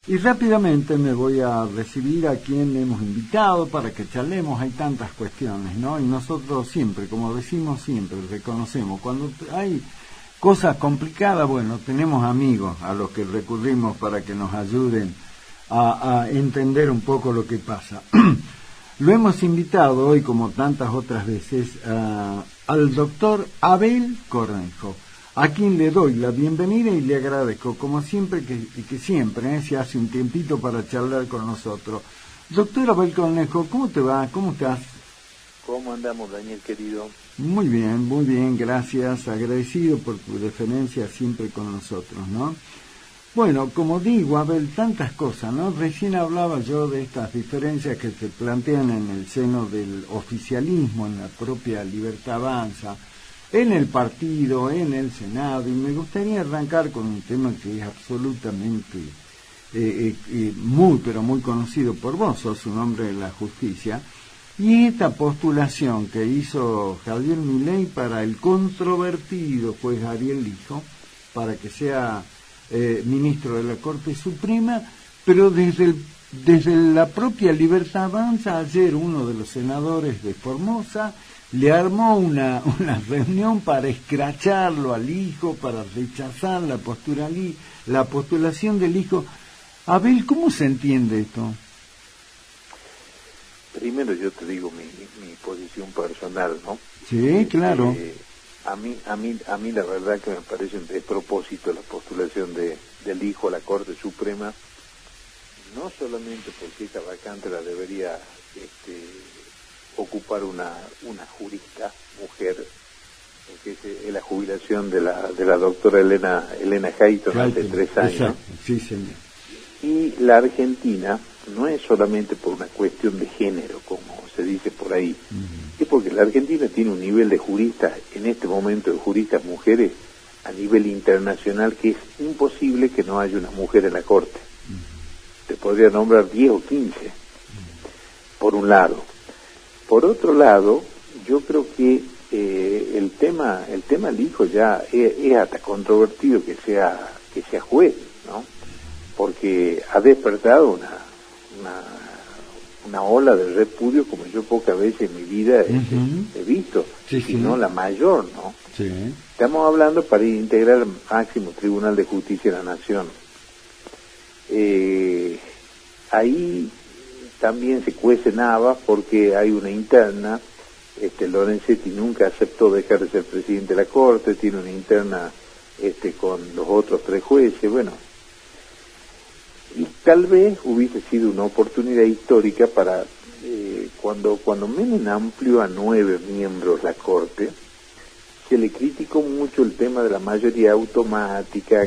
Y rápidamente me voy a recibir a quien hemos invitado para que charlemos. Hay tantas cuestiones, ¿no? Y nosotros siempre, como decimos siempre, reconocemos. Cuando hay cosas complicadas, bueno, tenemos amigos a los que recurrimos para que nos ayuden a entender un poco lo que pasa. Lo hemos invitado hoy, como tantas otras veces, al doctor Abel Cornejo, a quien le doy la bienvenida y le agradezco, como siempre, que siempre se hace un tiempito para charlar con nosotros. Doctor Abel Cornejo, ¿cómo te va? ¿Cómo estás? ¿Cómo andamos, Daniel, querido? Muy bien, gracias. Agradecido por tu deferencia siempre con nosotros, ¿no? Bueno, como digo, Abel, tantas cosas, ¿no? Recién hablaba yo de estas diferencias que se plantean en el seno del oficialismo, en la propia Libertad Avanza, en el partido, en el Senado, y me gustaría arrancar con un tema que es absolutamente muy, pero muy conocido por vos, sos un hombre de la justicia, y esta postulación que hizo Javier Milei para el controvertido juez Ariel Lijo, para que sea ministro de la Corte Suprema, pero desde la propia Libertad Avanza, ayer uno de los senadores de Formosa le armó una reunión para escracharlo al hijo, para rechazar la postulación del hijo. Abel, ¿cómo se entiende esto? Primero yo te digo mi posición personal, ¿no? Sí, claro. A mí la verdad que me parece un despropósito la postulación del hijo a la Corte Suprema, no solamente porque esta vacante la debería ocupar una jurista mujer, porque es la jubilación de la doctora Elena Hayton hace 3 años. Exacto. Sí, señor. Y la Argentina no es solamente por una cuestión de género, como se dice por ahí, es porque la Argentina tiene un nivel de juristas, en este momento de juristas mujeres, a nivel internacional, que es imposible que no haya una mujer en la Corte. Te podría nombrar 10 o 15, por un lado. Por otro lado, yo creo que el tema del hijo ya es hasta controvertido que sea juez, ¿no? Porque ha despertado una ola de repudio como yo pocas veces en mi vida he visto, si no la mayor, ¿no? Sí. Estamos hablando para integrar el máximo Tribunal de Justicia de la Nación. Ahí también se cuecen habas porque hay una interna, Lorenzetti nunca aceptó dejar de ser presidente de la Corte, tiene una interna con los otros 3 jueces, bueno. Y tal vez hubiese sido una oportunidad histórica para, cuando Menem amplió a 9 miembros la Corte, se le criticó mucho el tema de la mayoría automática,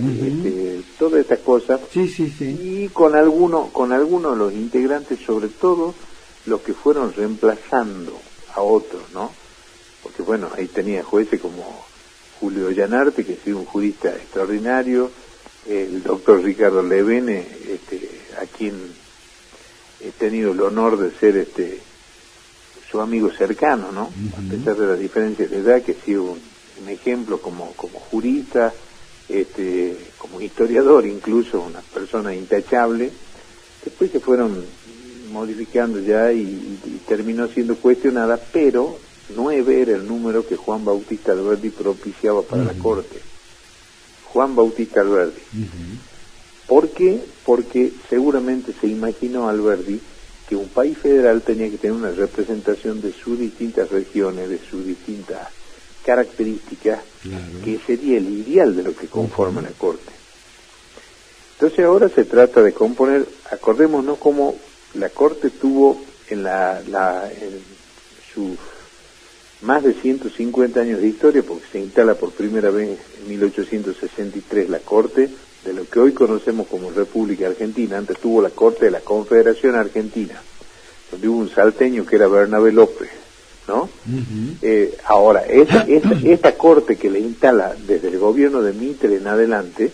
todas estas cosas, Sí. y con algunos de los integrantes, sobre todo los que fueron reemplazando a otros, ¿no? Porque bueno, ahí tenía jueces como Julio Llanarte, que ha sido un jurista extraordinario, el doctor Ricardo Levene, a quien he tenido el honor de ser su amigo cercano, ¿no? A pesar de la diferencia de edad, que ha sido un ejemplo como jurista, como historiador, incluso una persona intachable. Después se fueron modificando ya y terminó siendo cuestionada, pero 9 era el número que Juan Bautista Alberdi propiciaba para la Corte. Juan Bautista Alberdi. ¿Por qué? Porque seguramente se imaginó Alberdi que un país federal tenía que tener una representación de sus distintas regiones, de sus distintas características, claro, que sería el ideal de lo que conforma la Corte. Entonces ahora se trata de componer, acordémonos cómo la Corte tuvo en sus más de 150 años de historia, porque se instala por primera vez en 1863 la Corte de lo que hoy conocemos como República Argentina. Antes tuvo la Corte de la Confederación Argentina, donde hubo un salteño que era Bernabé López, ¿no? Ahora, esta Corte que le instala desde el gobierno de Mitre en adelante,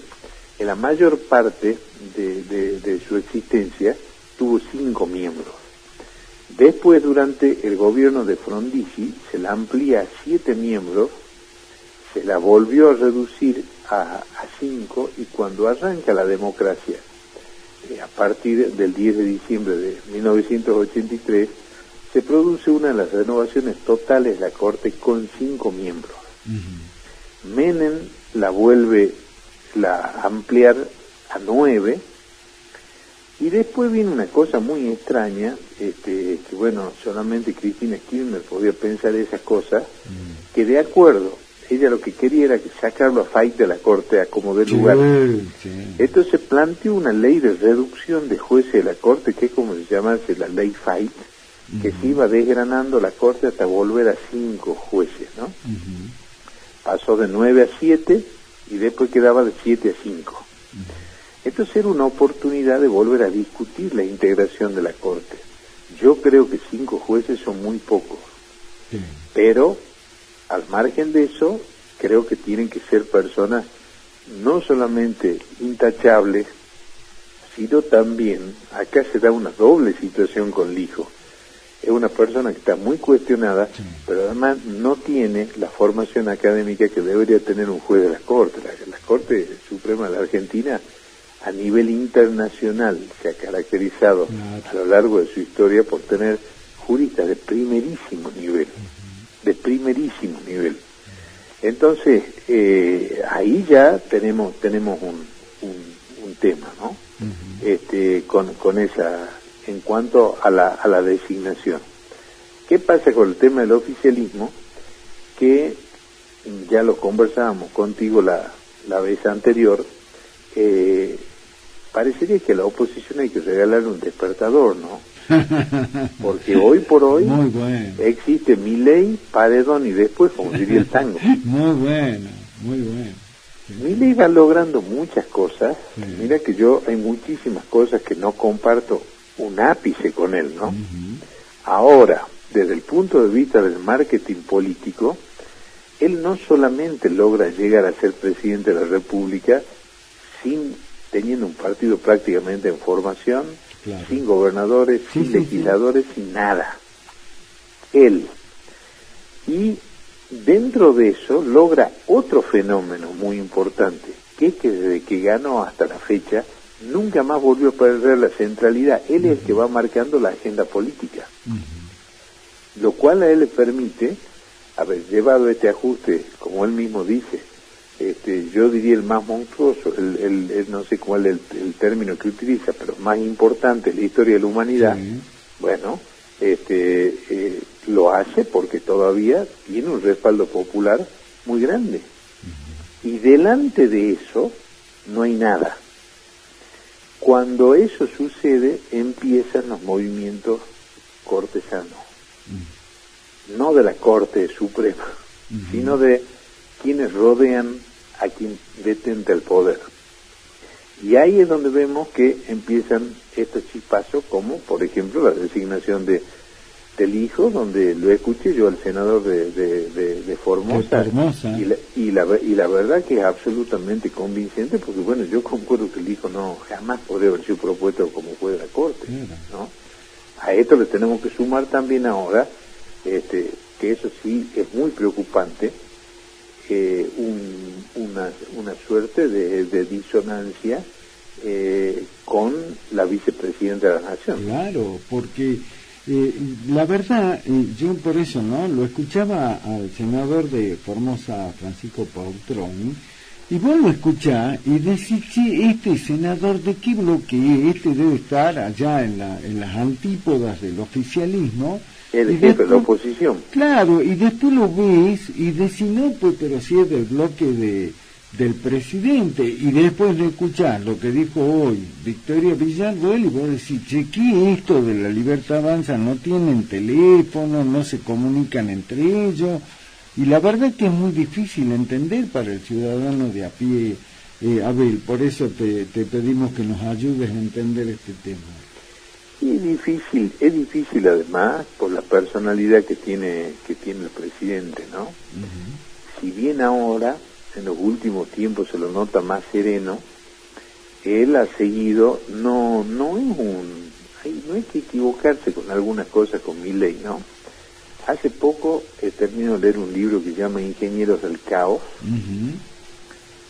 en la mayor parte de su existencia, tuvo 5 miembros. Después, durante el gobierno de Frondizi, se la amplía a 7 miembros, se la volvió a reducir a 5, y cuando arranca la democracia a partir del 10 de diciembre de 1983, se produce una de las renovaciones totales de la Corte con 5 miembros. Menem la vuelve a ampliar a 9, y después viene una cosa muy extraña, que bueno, solamente Cristina Kirchner podía pensar esas cosas, que de acuerdo, ella lo que quería era que sacarlo a Fait de la Corte a como de lugar. Sí. Entonces planteó una ley de reducción de jueces de la Corte, que es como se llama la ley Fait, que se iba desgranando la Corte hasta volver a 5 jueces, ¿no? Pasó de 9 a 7 y después quedaba de 7 a 5. Entonces era una oportunidad de volver a discutir la integración de la Corte. Yo creo que 5 jueces son muy pocos, pero al margen de eso, creo que tienen que ser personas no solamente intachables, sino también, acá se da una doble situación con Lijo. Es una persona que está muy cuestionada, pero además no tiene la formación académica que debería tener un juez de la Corte. La Corte Suprema de la Argentina, a nivel internacional, se ha caracterizado a lo largo de su historia por tener juristas de primerísimo nivel. Entonces, ahí ya tenemos un tema, ¿no? Con esa, en cuanto a la designación. ¿Qué pasa con el tema del oficialismo? Que ya lo conversábamos contigo la vez anterior, parecería que a la oposición hay que regalarle un despertador, ¿no? Porque hoy por hoy existe Milei, Paredón y después, como diría el tango. Muy bueno. Sí. Milei va logrando muchas cosas. Mira que yo hay muchísimas cosas que no comparto un ápice con él, ¿no? Ahora, desde el punto de vista del marketing político, él no solamente logra llegar a ser presidente de la República teniendo un partido prácticamente en formación, sin gobernadores, sin legisladores, sin nada. Él. Y dentro de eso logra otro fenómeno muy importante, que es que desde que ganó hasta la fecha, nunca más volvió a perder la centralidad. Él es el que va marcando la agenda política. Lo cual a él le permite, haber llevado este ajuste, como él mismo dice, yo diría el más monstruoso, no sé cuál es el término que utiliza, pero más importante en la historia de la humanidad. Bueno, lo hace porque todavía tiene un respaldo popular muy grande. Y delante de eso no hay nada. Cuando eso sucede, empiezan los movimientos cortesanos. No de la Corte Suprema, sino de quienes rodean a quien detenta el poder. Y ahí es donde vemos que empiezan estos chispazos, como por ejemplo la designación del hijo, donde lo escuché yo al senador de Formosa, y la verdad que es absolutamente convincente, porque bueno, yo concuerdo que el hijo no jamás podría haber sido propuesto como juez de la Corte, ¿no? A esto le tenemos que sumar también ahora, que eso sí es muy preocupante, una suerte de disonancia con la vicepresidenta de la Nación. Claro, porque la verdad, yo por eso lo escuchaba al senador de Formosa, Francisco Pautroni, y vos lo escuchás y decís, che, este senador, ¿de qué bloque es? Este debe estar allá en las antípodas del oficialismo. El jefe de la oposición. Claro, y después lo ves y decís, no, pues, pero si es del bloque del presidente, y después le escuchás lo que dijo hoy Victoria Villarroel, y vos decís, che, ¿qué es esto de la Libertad Avanza? No tienen teléfono, no se comunican entre ellos, y la verdad es que es muy difícil entender para el ciudadano de a pie, Abel, por eso te pedimos que nos ayudes a entender este tema. Y es difícil además por la personalidad que tiene el presidente, ¿no? Si bien ahora, en los últimos tiempos se lo nota más sereno, él ha seguido, no hay que equivocarse con algunas cosas con Milei, ¿no? Hace poco termino de leer un libro que se llama Ingenieros del Caos,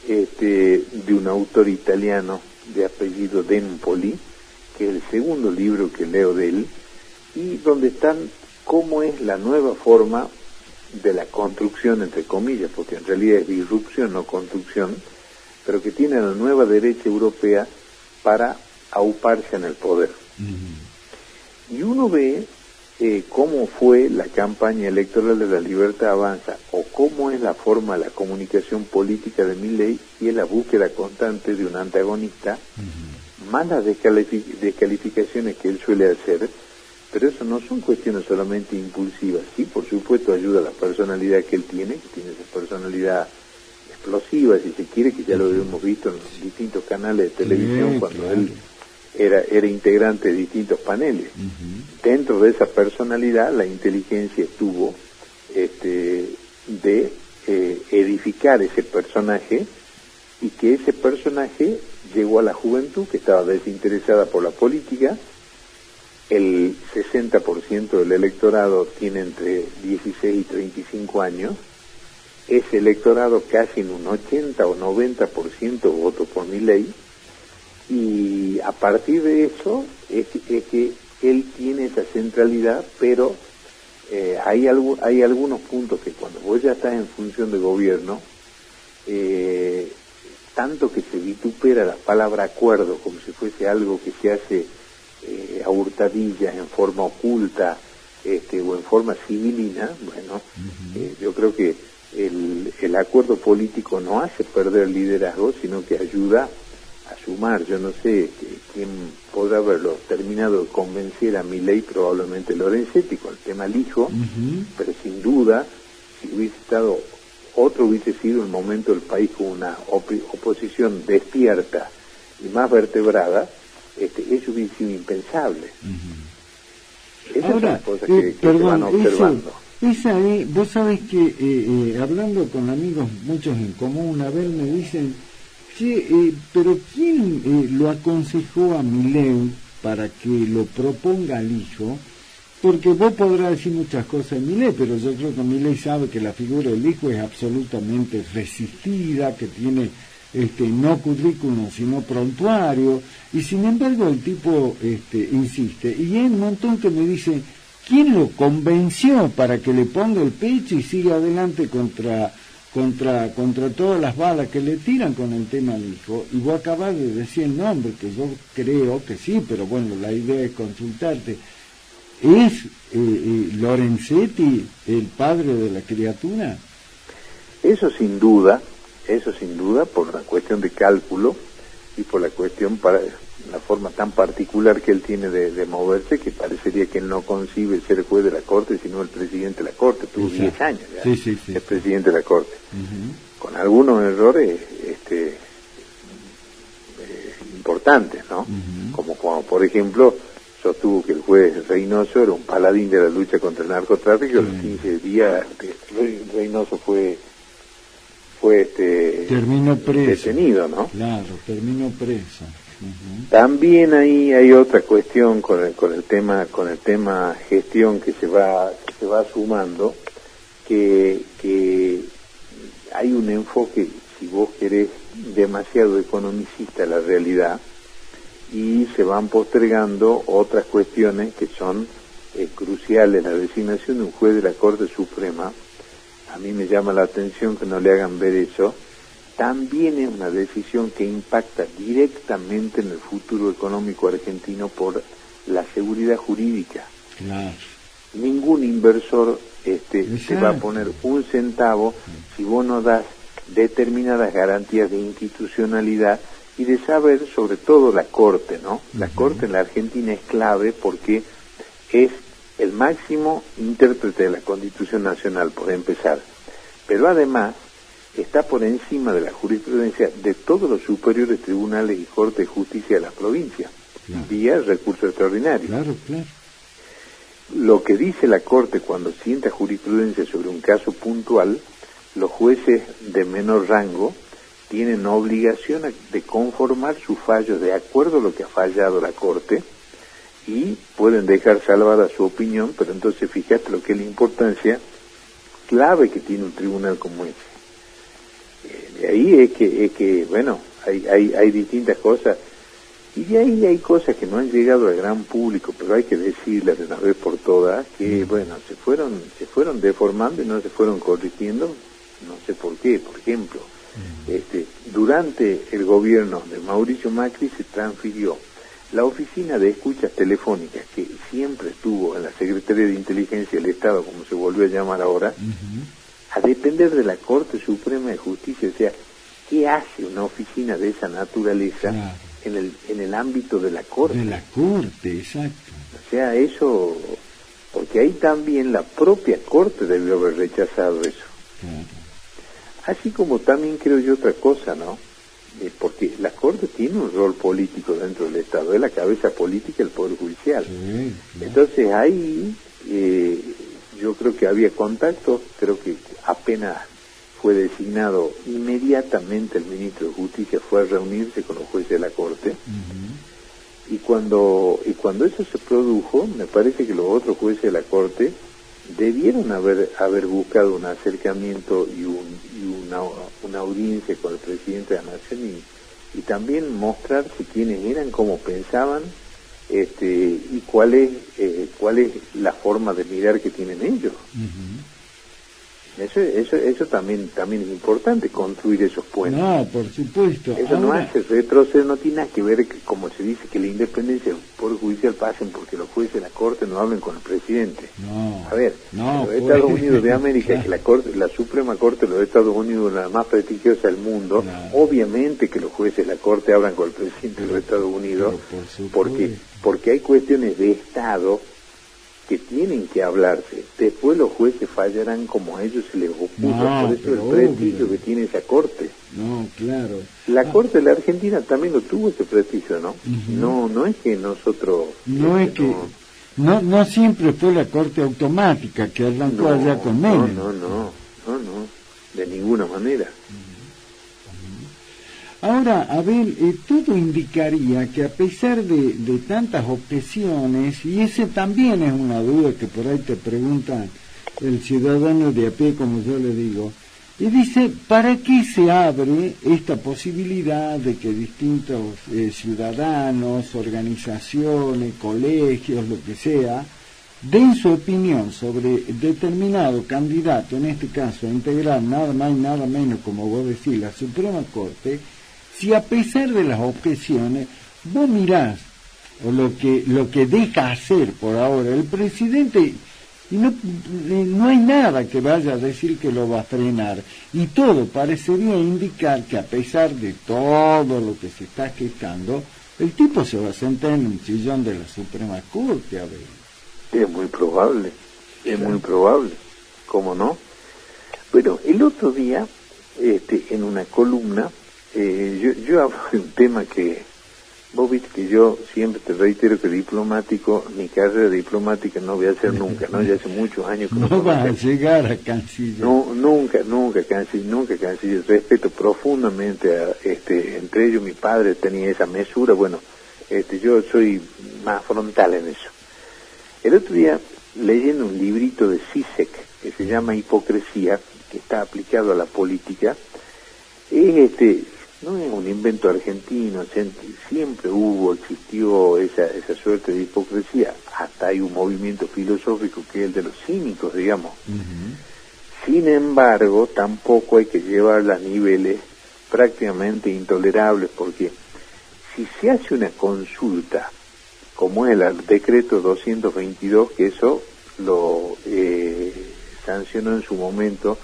de un autor italiano de apellido Dempoli, que es el segundo libro que leo de él, y donde están cómo es la nueva forma de la construcción, entre comillas, porque en realidad es disrupción, no construcción, pero que tiene la nueva derecha europea para auparse en el poder. Y uno ve cómo fue la campaña electoral de La Libertad Avanza, o cómo es la forma de la comunicación política de Milei, y es la búsqueda constante de un antagonista, más las descalificaciones que él suele hacer. Pero eso no son cuestiones solamente impulsivas. Sí, por supuesto, ayuda a la personalidad que él tiene, que tiene esa personalidad explosiva, si se quiere, que ya lo hemos visto en los distintos canales de televisión, cuando él era integrante de distintos paneles. Dentro de esa personalidad, la inteligencia estuvo de edificar ese personaje, y que ese personaje llegó a la juventud, que estaba desinteresada por la política. El 60% del electorado tiene entre 16 y 35 años. Ese electorado casi en un 80 o 90% votó por Milei, y a partir de eso es que él tiene esa centralidad, pero hay algunos puntos que cuando vos ya estás en función de gobierno, tanto que se vitupera la palabra acuerdo como si fuese algo que se hace a hurtadillas, en forma oculta, o en forma civilina. Bueno, yo creo que el acuerdo político no hace perder liderazgo, sino que ayuda a sumar. Yo no sé quién podrá haberlo terminado de convencer a Milei, probablemente Lorenzetti con el tema Lijo, pero sin duda, si hubiese estado otro, hubiese sido el momento del país con una oposición despierta y más vertebrada, eso hubiese sido impensable. Esas son las cosas que se van observando. Vos sabés que hablando con amigos muchos en común, a ver, me dicen, pero ¿quién lo aconsejó a Milei para que lo proponga al hijo? Porque vos podrás decir muchas cosas de Milei, pero yo creo que Milei sabe que la figura del hijo es absolutamente resistida, que tiene no currículum sino prontuario, y sin embargo el tipo insiste. Y hay un montón que me dicen, ¿quién lo convenció para que le ponga el pecho y siga adelante contra todas las balas que le tiran con el tema del hijo? Y vos acabás de decir el nombre, que yo creo que sí, pero bueno, la idea es consultarte. ¿Es Lorenzetti el padre de la criatura? Eso sin duda, por la cuestión de cálculo y por la cuestión para la forma tan particular que él tiene de moverse, que parecería que él no concibe ser juez de la Corte, sino el presidente de la Corte. Tuvo 10 años ya, el presidente de la Corte, con algunos errores importantes, ¿no? Como por ejemplo, sostuvo que el juez Reynoso era un paladín de la lucha contra el narcotráfico. A los 15 días Reynoso fue terminó preso, detenido, ¿no? Claro, terminó preso. También ahí hay otra cuestión con el tema gestión que se va sumando, que hay un enfoque, si vos querés, demasiado economicista a la realidad, y se van postergando otras cuestiones que son cruciales. La designación de un juez de la Corte Suprema, a mí me llama la atención que no le hagan ver eso. También es una decisión que impacta directamente en el futuro económico argentino por la seguridad jurídica. Claro. Ningún inversor se va a poner un centavo si vos no das determinadas garantías de institucionalidad y de saber, sobre todo la Corte, ¿no? La Corte en la Argentina es clave porque es el máximo intérprete de la Constitución Nacional, por empezar, pero además está por encima de la jurisprudencia de todos los superiores tribunales y cortes de justicia de las provincias, vía recurso extraordinario. Claro. Lo que dice la Corte cuando sienta jurisprudencia sobre un caso puntual, los jueces de menor rango tienen obligación de conformar sus fallos de acuerdo a lo que ha fallado la Corte, y pueden dejar salvada su opinión, pero entonces fíjate lo que es la importancia clave que tiene un tribunal como ese. De ahí es que bueno, hay distintas cosas. Y de ahí hay cosas que no han llegado al gran público, pero hay que decirlas de una vez por todas, que bueno, se fueron deformando y no se fueron corrigiendo, no sé por qué. Por ejemplo, durante el gobierno de Mauricio Macri se transfirió la oficina de escuchas telefónicas, que siempre estuvo en la Secretaría de Inteligencia del Estado, como se volvió a llamar ahora, a depender de la Corte Suprema de Justicia. O sea, ¿qué hace una oficina de esa naturaleza en el ámbito de la Corte? De la Corte, exacto. O sea, eso, porque ahí también la propia Corte debió haber rechazado eso. Claro. Así como también creo yo otra cosa, ¿no? Porque la Corte tiene un rol político dentro del Estado, es la cabeza política del Poder Judicial. Sí, claro. Entonces ahí yo creo que había contacto, creo que apenas fue designado, inmediatamente el ministro de Justicia fue a reunirse con los jueces de la Corte, y cuando eso se produjo, me parece que los otros jueces de la Corte debieron haber buscado un acercamiento y una audiencia con el presidente de la Nación y también mostrarse quiénes eran, cómo pensaban, y cuál es la forma de mirar que tienen ellos. Eso también es importante, construir esos puentes. No, por supuesto. Eso no hace retroceder, no tiene nada que ver, como se dice, que la independencia del Poder Judicial pasen porque los jueces de la Corte no hablen con el presidente. No. A ver, los Estados Unidos de América, que la Suprema Corte de los Estados Unidos es la más prestigiosa del mundo, obviamente que los jueces de la Corte hablan con el presidente de los Estados Unidos, porque hay cuestiones de Estado que tienen que hablarse. Después los jueces fallarán como a ellos se les ocurra, por eso el prestigio que tiene esa Corte. No, claro. La Corte de la Argentina también lo tuvo, ese prestigio, ¿no? No es que nosotros... No siempre fue la Corte automática que arrancó allá con Menem. No, de ninguna manera. Ahora, Abel, todo indicaría que a pesar de tantas objeciones, y ese también es una duda que por ahí te pregunta el ciudadano de a pie, como yo le digo, y dice, ¿para qué se abre esta posibilidad de que distintos ciudadanos, organizaciones, colegios, lo que sea, den su opinión sobre determinado candidato, en este caso a integrar nada más y nada menos, como vos decís, la Suprema Corte, si a pesar de las objeciones vos mirás lo que deja hacer por ahora el presidente, y no hay nada que vaya a decir que lo va a frenar, y todo parecería indicar que a pesar de todo lo que se está gestando, el tipo se va a sentar en un sillón de la Suprema Corte. A ver, es muy probable, muy probable, ¿cómo no? Bueno, el otro día, en una columna, yo hablo de un tema que vos viste que yo siempre te reitero que diplomático, mi carrera diplomática no voy a hacer nunca, ¿no? Ya hace muchos años que no vas a llegar a canciller. No, nunca canciller. Respeto profundamente entre ellos. Mi padre tenía esa mesura. Bueno, yo soy más frontal en eso. El otro día, leyendo un librito de Zizek que se llama Hipocresía, que está aplicado a la política, no es un invento argentino, siempre existió esa suerte de hipocresía, hasta hay un movimiento filosófico que es el de los cínicos, digamos. Sin embargo, tampoco hay que llevarla a niveles prácticamente intolerables, porque si se hace una consulta, como es el decreto 222, que eso lo sancionó en su momento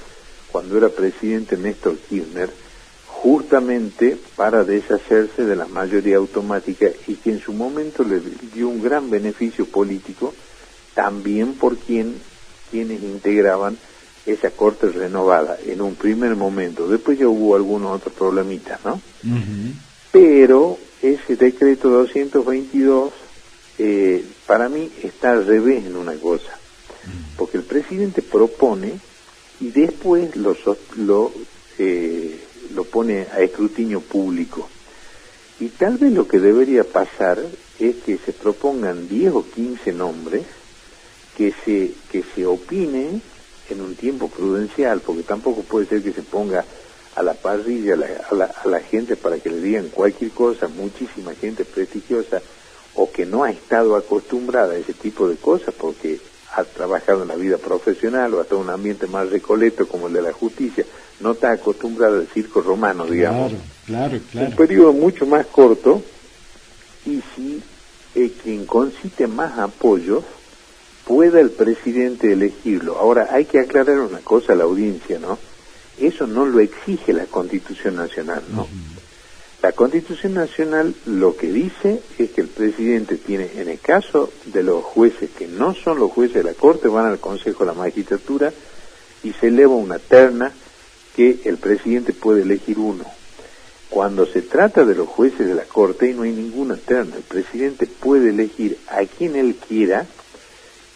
cuando era presidente Néstor Kirchner, justamente para deshacerse de la mayoría automática, y que en su momento le dio un gran beneficio político también por quienes integraban esa corte renovada en un primer momento. Después ya hubo algunos otros problemitas, ¿no? Pero ese decreto 222 para mí está al revés en una cosa, porque el presidente propone y después lo pone a escrutinio público. Y tal vez lo que debería pasar es que se propongan 10 o 15 nombres, que se opine en un tiempo prudencial, porque tampoco puede ser que se ponga a la parrilla a la gente para que le digan cualquier cosa, muchísima gente prestigiosa o que no ha estado acostumbrada a ese tipo de cosas porque ha trabajado en la vida profesional o hasta un ambiente más recoleto como el de la justicia, no está acostumbrada al circo romano, digamos. Claro. Un periodo mucho más corto, y si quien concite más apoyos pueda el presidente elegirlo. Ahora, hay que aclarar una cosa a la audiencia, ¿no? Eso no lo exige la Constitución Nacional, ¿no? La Constitución Nacional lo que dice es que el presidente tiene, en el caso de los jueces que no son los jueces de la Corte, van al Consejo de la Magistratura y se eleva una terna que el presidente puede elegir uno. Cuando se trata de los jueces de la Corte y no hay ninguna terna, el presidente puede elegir a quien él quiera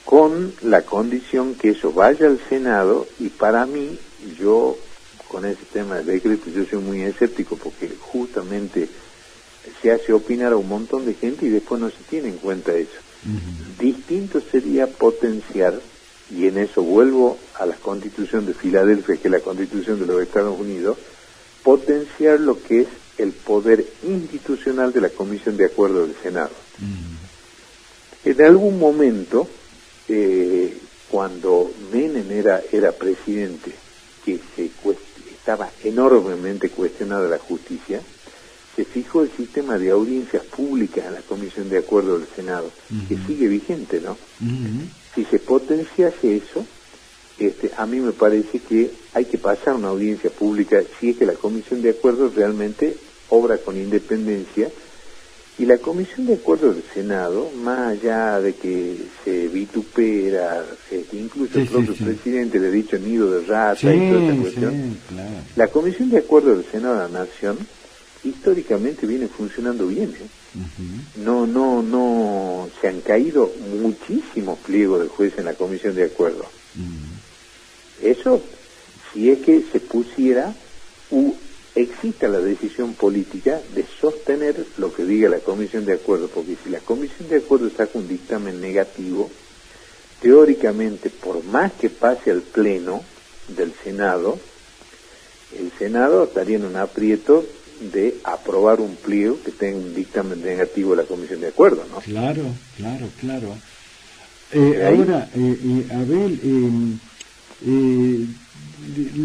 con la condición que eso vaya al Senado, y para mí, yo con ese tema del decreto yo soy muy escéptico porque justamente se hace opinar a un montón de gente y después no se tiene en cuenta eso. Distinto sería potenciar, y en eso vuelvo a la Constitución de Filadelfia, que es la Constitución de los Estados Unidos, potenciar lo que es el poder institucional de la Comisión de Acuerdo del Senado. En algún momento, cuando Menem era presidente, que estaba enormemente cuestionada la justicia, se fijó el sistema de audiencias públicas en la Comisión de Acuerdo del Senado, que sigue vigente, ¿no? Si se potenciase eso, a mí me parece que hay que pasar una audiencia pública si es que la Comisión de Acuerdo realmente obra con independencia, y la Comisión de Acuerdo del Senado, más allá de que se vitupera, incluso el propio presidente le ha dicho nido de rata y toda esa cuestión, claro. La Comisión de Acuerdo del Senado de la Nación históricamente viene funcionando bien, No se han caído muchísimos pliegos de jueces en la Comisión de Acuerdo. Eso, si es que se pusiera, exista la decisión política de sostener lo que diga la Comisión de Acuerdo, porque si la Comisión de Acuerdo saca un dictamen negativo, teóricamente, por más que pase al Pleno del Senado, el Senado estaría en un aprieto de aprobar un pliego que tenga un dictamen negativo de la Comisión de Acuerdo, ¿no? Claro. Ahora, Abel,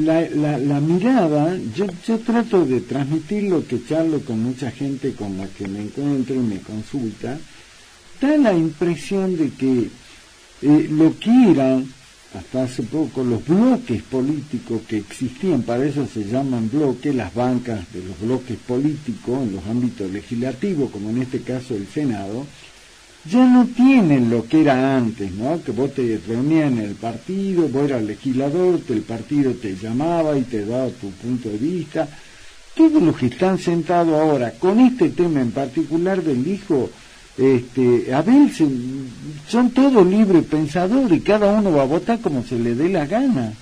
la mirada, yo trato de transmitir lo que charlo con mucha gente con la que me encuentro y me consulta, da la impresión de que lo que eran hasta hace poco los bloques políticos que existían, para eso se llaman bloques, las bancas de los bloques políticos en los ámbitos legislativos, como en este caso el Senado, ya no tienen lo que era antes, ¿no? Que vos te reunías en el partido, vos eras legislador, el partido te llamaba y te daba tu punto de vista. Todos los que están sentados ahora con este tema en particular del hijo, Abel, son todos libres pensadores y cada uno va a votar como se le dé la gana.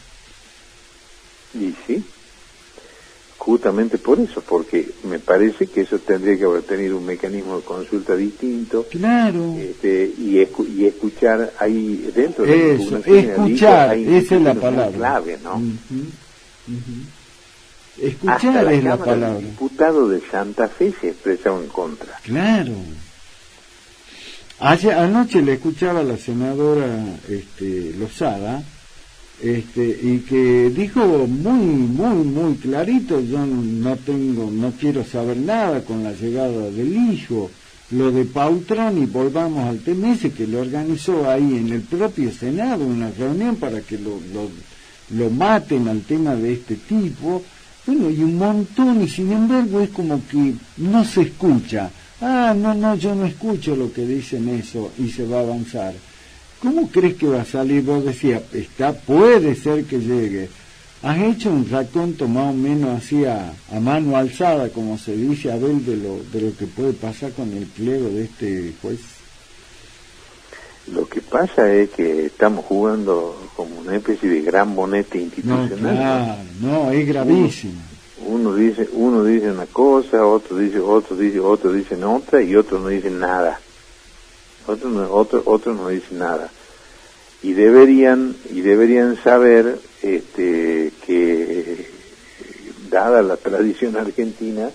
Y sí, justamente por eso, porque me parece que eso tendría que haber tenido un mecanismo de consulta distinto. Claro. Y escuchar ahí dentro de eso, escuchar, esa es la palabra. Clave, ¿no? Escuchar es la palabra. El diputado de Santa Fe se expresó en contra. Claro. Anoche le escuchaba a la senadora Lozada, y que dijo muy clarito: yo no quiero saber nada con la llegada del hijo, lo de Pautrón, y volvamos al tema ese que lo organizó ahí en el propio Senado, una reunión para que lo maten al tema de este tipo, bueno, y un montón, y sin embargo es como que no se escucha. No, yo no escucho lo que dicen eso, y se va a avanzar. ¿Cómo crees que va a salir? Vos decías, puede ser que llegue. ¿Has hecho un raconto más o menos así a mano alzada, como se dice, Abel, de lo que puede pasar con el pliego de este juez? Lo que pasa es que estamos jugando como una especie de gran bonete institucional. No, es gravísimo. Uno dice una cosa, otro dicen otra, y otros no dicen nada. Otros no dicen nada. Y deberían saber que dada la tradición argentina,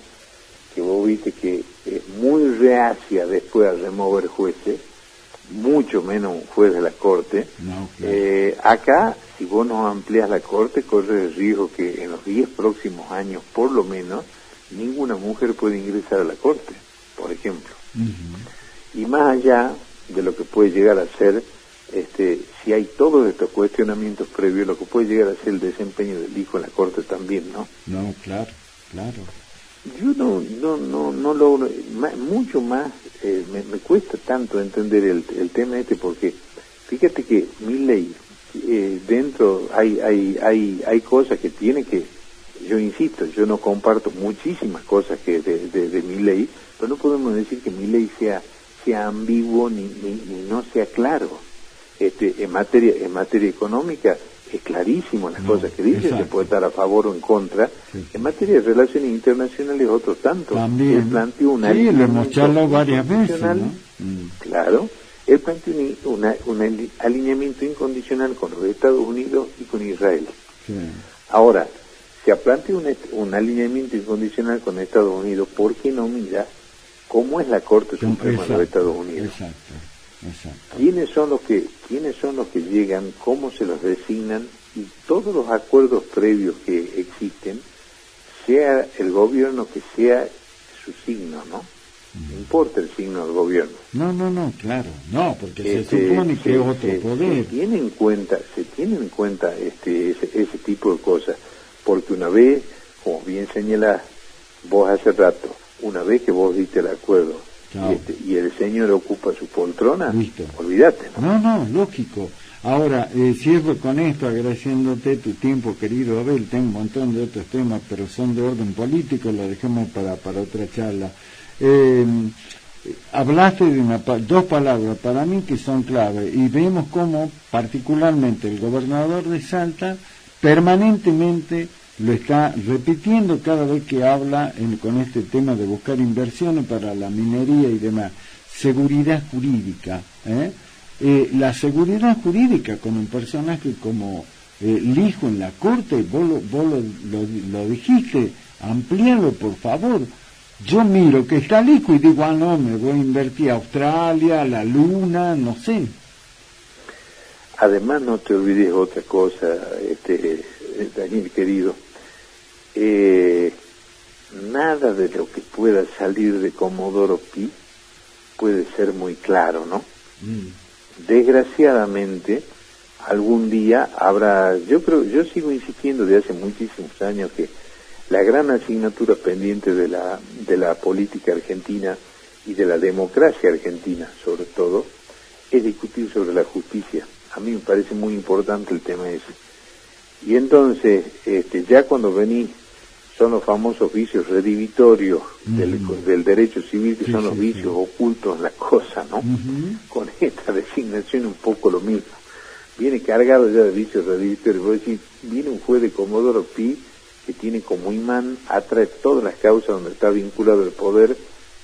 que vos viste que es muy reacia después a remover jueces, mucho menos un juez de la Corte. No, claro. Acá, si vos no amplías la Corte, corre el riesgo que en los 10 próximos años, por lo menos, ninguna mujer puede ingresar a la Corte, por ejemplo. Y más allá de lo que puede llegar a ser, si hay todos estos cuestionamientos previos, lo que puede llegar a ser el desempeño del hijo en la Corte también, ¿no? No, claro. Yo no logro, mucho más, me cuesta tanto entender el tema porque fíjate que Milei, dentro hay cosas que tiene que, yo insisto, yo no comparto muchísimas cosas que de Milei, pero no podemos decir que Milei sea ambiguo ni no sea claro. En materia económica es clarísimo las cosas que dice, se puede estar a favor o en contra. Sí. En materia de relaciones internacionales otro tanto. También. Él planteó un lo hemos charlado varias veces, ¿no? Claro, él planteó un alineamiento incondicional con los Estados Unidos y con Israel. Sí. Ahora, se plantea un alineamiento incondicional con Estados Unidos, ¿por qué no mira cómo es la Corte Suprema de los Estados Unidos? Exacto. ¿Quiénes son los que llegan, cómo se los designan y todos los acuerdos previos que existen, sea el gobierno que sea su signo, ¿no? No importa el signo del gobierno. No, claro, no, porque se supone que es otro poder. Se tiene en cuenta ese tipo de cosas, porque una vez, como bien señalás vos hace rato, una vez que vos diste el acuerdo, y el señor ocupa su poltrona, listo, olvídate, ¿no? No, lógico. Ahora, cierro con esto agradeciéndote tu tiempo, querido Abel. Tengo un montón de otros temas, pero son de orden político, lo dejemos para otra charla. Hablaste de dos palabras para mí que son clave, y vemos cómo particularmente el gobernador de Salta permanentemente lo está repitiendo cada vez que habla con este tema de buscar inversiones para la minería y demás. Seguridad jurídica. La seguridad jurídica con un personaje como Lijo en la Corte, vos lo dijiste, amplíalo por favor. Yo miro que está Lijo y digo, no, me voy a invertir a Australia, a la Luna, no sé. Además, no te olvides otra cosa, Daniel querido. Nada de lo que pueda salir de Comodoro Pi puede ser muy claro, ¿no? Desgraciadamente, algún día habrá, yo sigo insistiendo de hace muchísimos años que la gran asignatura pendiente de la política argentina y de la democracia argentina, sobre todo, es discutir sobre la justicia. A mí me parece muy importante el tema ese. Y entonces, ya cuando venís, son los famosos vicios redivitorios del derecho civil, que son los vicios ocultos en la cosa, ¿no? Con esta designación un poco lo mismo. Viene cargado ya de vicios redivitorios. Voy a decir, viene un juez de Comodoro Pi que tiene como imán, atrae todas las causas donde está vinculado el poder,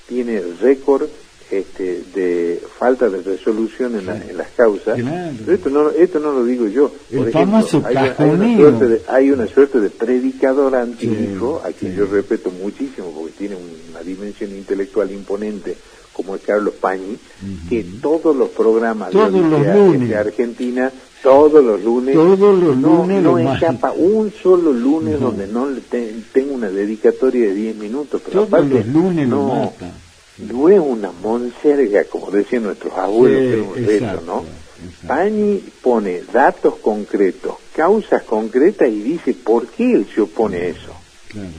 tiene récord de falta de resolución en las causas. Claro. Pero esto no lo digo yo. El Por famoso ejemplo, hay una suerte de predicador antiguo, a quien yo respeto muchísimo porque tiene una dimensión intelectual imponente, como es Carlos Pañi, que todos los programas de Argentina, todos los lunes no escapa un solo lunes donde no tengo una dedicatoria de 10 minutos, pero todos aparte los lunes mata. No es una monserga, como decían nuestros abuelos, que era un reto, ¿no? Pañi pone datos concretos, causas concretas y dice por qué él se opone a eso. Claro.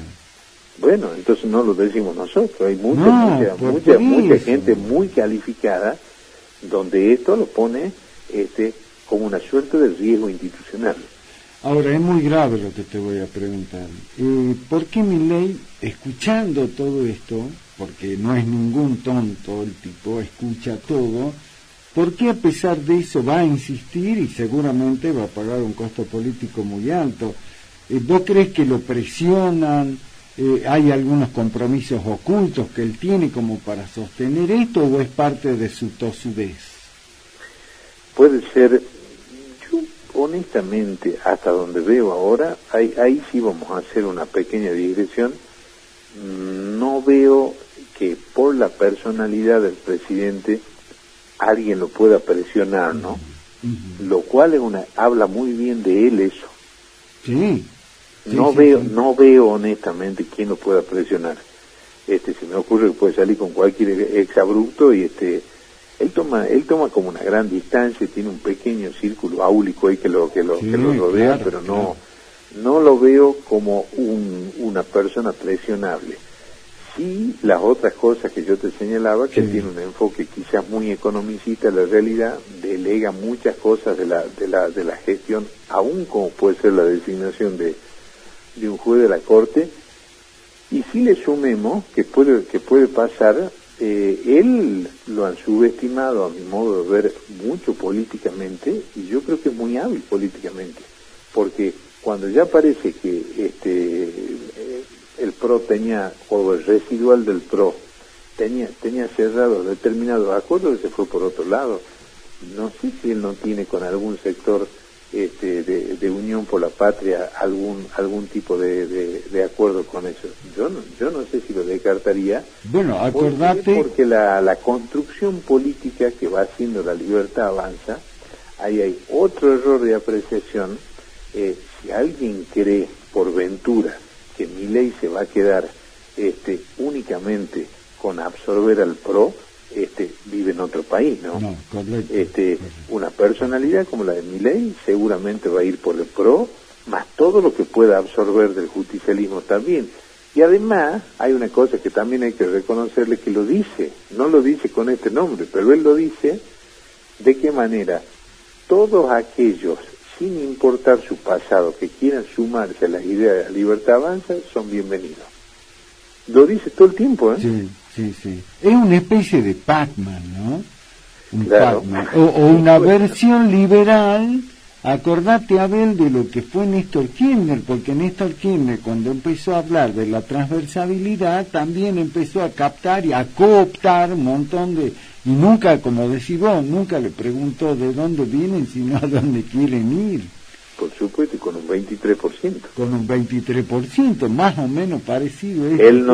Bueno, entonces no lo decimos nosotros, hay mucha gente muy calificada donde esto lo pone como una suerte de riesgo institucional. Ahora, es muy grave lo que te voy a preguntar. ¿Por qué Milei, escuchando todo esto, porque no es ningún tonto el tipo, escucha todo, por qué a pesar de eso va a insistir y seguramente va a pagar un costo político muy alto? ¿Vos crees que lo presionan? ¿Hay algunos compromisos ocultos que él tiene como para sostener esto o es parte de su tosudez? Puede ser, honestamente, hasta donde veo ahora, ahí sí vamos a hacer una pequeña digresión. No veo que por la personalidad del presidente alguien lo pueda presionar, ¿no? Lo cual habla muy bien de él eso. Sí. No veo honestamente quién lo pueda presionar. Se me ocurre que puede salir con cualquier exabrupto y él toma como una gran distancia, tiene un pequeño círculo áulico ahí que lo rodea, claro, pero no lo veo como una persona presionable. Sí, las otras cosas que yo te señalaba, que tiene un enfoque quizás muy economicista de la realidad, delega muchas cosas de la gestión, aún como puede ser la designación de un juez de la Corte, y si le sumemos que puede pasar, él lo han subestimado a mi modo de ver mucho políticamente, y yo creo que es muy hábil políticamente, porque cuando ya parece que el PRO o el residual del PRO tenía cerrados determinados acuerdos, y se fue por otro lado. No sé si él no tiene con algún sector de Unión por la Patria algún tipo de acuerdo con eso. Yo no sé si lo descartaría. Bueno, acordate. Porque la construcción política que va haciendo La Libertad Avanza, ahí hay otro error de apreciación. Si alguien cree por ventura que Milei se va a quedar únicamente con absorber al PRO, vive en otro país, ¿no? No, correcto, una personalidad como la de Milei seguramente va a ir por el PRO, más todo lo que pueda absorber del justicialismo también. Y además hay una cosa que también hay que reconocerle, que lo dice, no lo dice con este nombre, pero él lo dice, de qué manera todos aquellos, sin importar su pasado, que quieran sumarse a las ideas de La Libertad Avanza, son bienvenidos. Lo dice todo el tiempo, ¿eh? Sí. Es una especie de Pac-Man, ¿no? Claro. Pac-Man. O una versión liberal. Acordate, Abel, de lo que fue Néstor Kirchner, porque Néstor Kirchner, cuando empezó a hablar de la transversabilidad, también empezó a captar y a cooptar un montón de... Y nunca, como decís vos, nunca le preguntó de dónde vienen, sino a dónde quieren ir. Por supuesto, con un 23%. Con un 23%, más o menos parecido. Él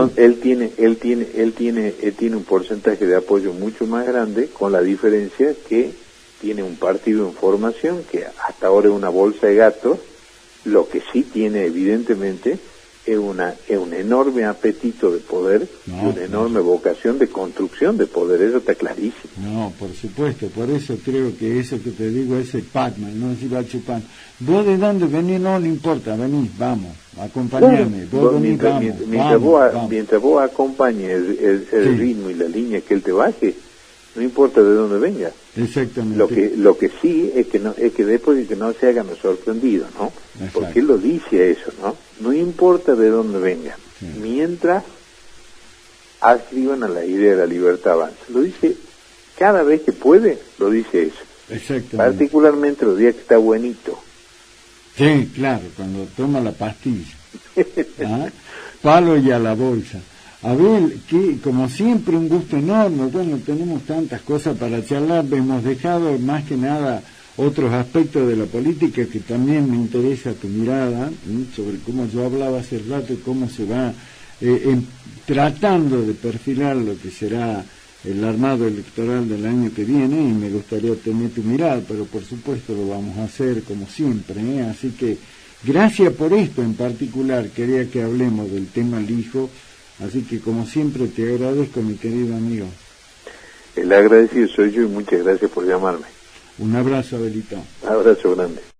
tiene un porcentaje de apoyo mucho más grande, con la diferencia que tiene un partido en formación que hasta ahora es una bolsa de gatos. Lo que sí tiene, evidentemente, es un enorme apetito de poder y una enorme vocación de construcción de poder. Eso está clarísimo. No, por supuesto, por eso creo que eso que te digo es el Pac-Man, no se va chupando. ¿Vos de dónde venís? No le importa, venís, vamos, acompañame. Mientras vos acompañes el ritmo y la línea que él te baje, no importa de dónde venga. Exactamente. Lo que sí es que después de que no se hagan los sorprendidos, ¿no? Exacto. Porque él lo dice eso, ¿no? No importa de dónde venga, mientras adscriban a la idea de La Libertad Avanza. Lo dice cada vez que puede, lo dice eso. Exactamente. Particularmente los días que está buenito. Sí, claro, cuando toma la pastilla. Palo y a la bolsa. Abel, que como siempre un gusto enorme. Bueno, tenemos tantas cosas para charlar, hemos dejado más que nada otros aspectos de la política que también me interesa tu mirada, sobre cómo yo hablaba hace rato y cómo se va tratando de perfilar lo que será el armado electoral del año que viene, y me gustaría tener tu mirada, pero por supuesto lo vamos a hacer como siempre, así que gracias por esto en particular. Quería que hablemos del tema Lijo, así que como siempre te agradezco, mi querido amigo. El agradecido soy yo y muchas gracias por llamarme. Un abrazo, Abelito. Abrazo grande.